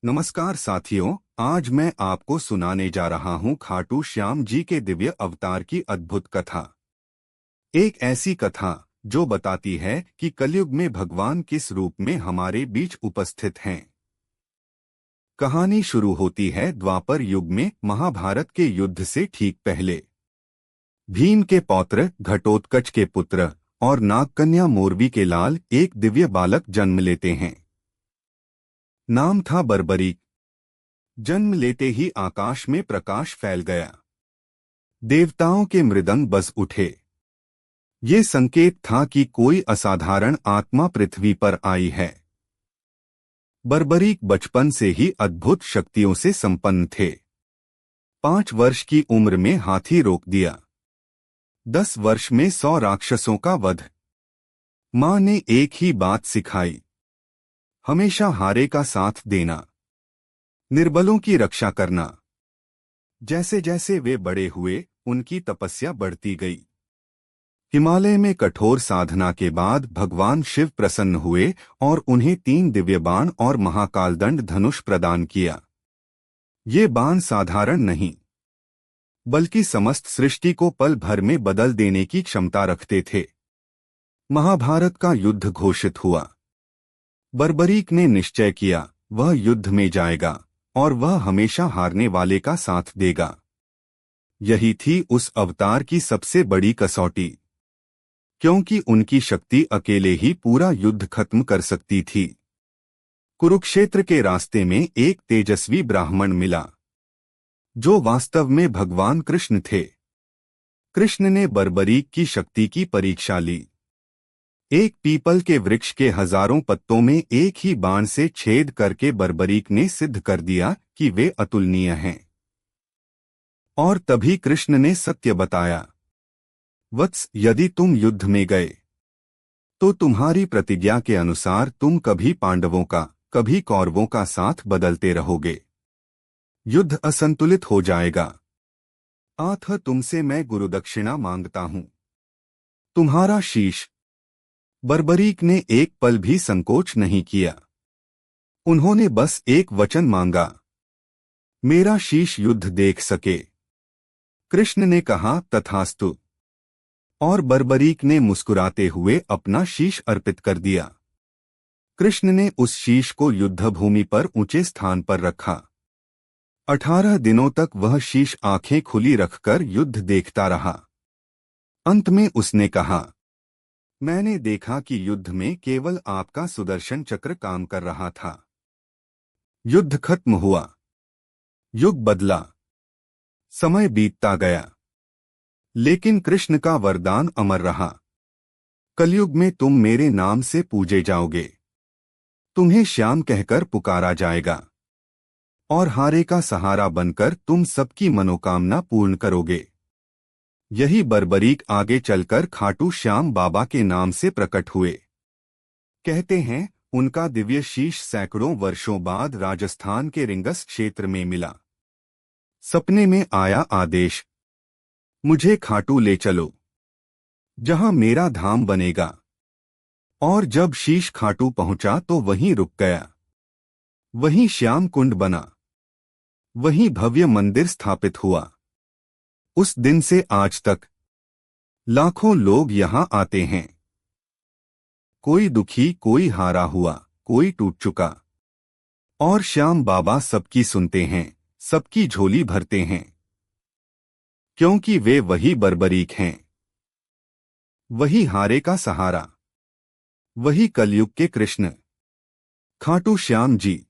नमस्कार साथियों, आज मैं आपको सुनाने जा रहा हूँ खाटू श्याम जी के दिव्य अवतार की अद्भुत कथा। एक ऐसी कथा जो बताती है कि कलयुग में भगवान किस रूप में हमारे बीच उपस्थित हैं। कहानी शुरू होती है द्वापर युग में, महाभारत के युद्ध से ठीक पहले। भीम के पौत्र, घटोत्कच के पुत्र और नागकन्या मोरवी के लाल एक दिव्य बालक जन्म लेते हैं। नाम था बर्बरीक। जन्म लेते ही आकाश में प्रकाश फैल गया। देवताओं के मृदंग बज उठे। ये संकेत था कि कोई असाधारण आत्मा पृथ्वी पर आई है। बर्बरीक बचपन से ही अद्भुत शक्तियों से संपन्न थे। 5 वर्ष की उम्र में हाथी रोक दिया। 10 वर्ष में 100 राक्षसों का वध। माँ ने एक ही बात सिखाई, हमेशा हारे का साथ देना, निर्बलों की रक्षा करना। जैसे जैसे वे बड़े हुए, उनकी तपस्या बढ़ती गई। हिमालय में कठोर साधना के बाद भगवान शिव प्रसन्न हुए और उन्हें 3 दिव्य बाण और महाकालदंड धनुष प्रदान किया। ये बाण साधारण नहीं, बल्कि समस्त सृष्टि को पल भर में बदल देने की क्षमता रखते थे। महाभारत का युद्ध घोषित हुआ। बर्बरीक ने निश्चय किया, वह युद्ध में जाएगा और वह हमेशा हारने वाले का साथ देगा। यही थी उस अवतार की सबसे बड़ी कसौटी, क्योंकि उनकी शक्ति अकेले ही पूरा युद्ध खत्म कर सकती थी। कुरुक्षेत्र के रास्ते में एक तेजस्वी ब्राह्मण मिला, जो वास्तव में भगवान कृष्ण थे। कृष्ण ने बर्बरीक की शक्ति की परीक्षा ली। एक पीपल के वृक्ष के हजारों पत्तों में एक ही बाण से छेद करके बर्बरीक ने सिद्ध कर दिया कि वे अतुलनीय हैं। और तभी कृष्ण ने सत्य बताया, वत्स, यदि तुम युद्ध में गए तो तुम्हारी प्रतिज्ञा के अनुसार तुम कभी पांडवों का, कभी कौरवों का साथ बदलते रहोगे। युद्ध असंतुलित हो जाएगा। अतः तुमसे मैं गुरुदक्षिणा मांगता हूं, तुम्हारा शीश। बर्बरीक ने एक पल भी संकोच नहीं किया। उन्होंने बस एक वचन मांगा, मेरा शीश युद्ध देख सके। कृष्ण ने कहा, तथास्तु। और बर्बरीक ने मुस्कुराते हुए अपना शीश अर्पित कर दिया। कृष्ण ने उस शीश को युद्धभूमि पर ऊंचे स्थान पर रखा। 18 दिनों तक वह शीश आंखें खुली रखकर युद्ध देखता रहा। अंत में उसने कहा, मैंने देखा कि युद्ध में केवल आपका सुदर्शन चक्र काम कर रहा था। युद्ध खत्म हुआ। युग बदला। समय बीतता गया, लेकिन कृष्ण का वरदान अमर रहा। कलयुग में तुम मेरे नाम से पूजे जाओगे। तुम्हें श्याम कहकर पुकारा जाएगा और हारे का सहारा बनकर तुम सबकी मनोकामना पूर्ण करोगे। यही बर्बरीक आगे चलकर खाटू श्याम बाबा के नाम से प्रकट हुए। कहते हैं, उनका दिव्य शीश सैकड़ों वर्षों बाद राजस्थान के रिंगस क्षेत्र में मिला। सपने में आया आदेश, मुझे खाटू ले चलो, जहां मेरा धाम बनेगा। और जब शीश खाटू पहुंचा तो वहीं रुक गया। वहीं श्याम कुंड बना, वहीं भव्य मंदिर स्थापित हुआ। उस दिन से आज तक लाखों लोग यहां आते हैं। कोई दुखी, कोई हारा हुआ, कोई टूट चुका, और श्याम बाबा सबकी सुनते हैं, सबकी झोली भरते हैं, क्योंकि वे वही बर्बरीक हैं, वही हारे का सहारा, वही कलयुग के कृष्ण। खाटू श्याम जी।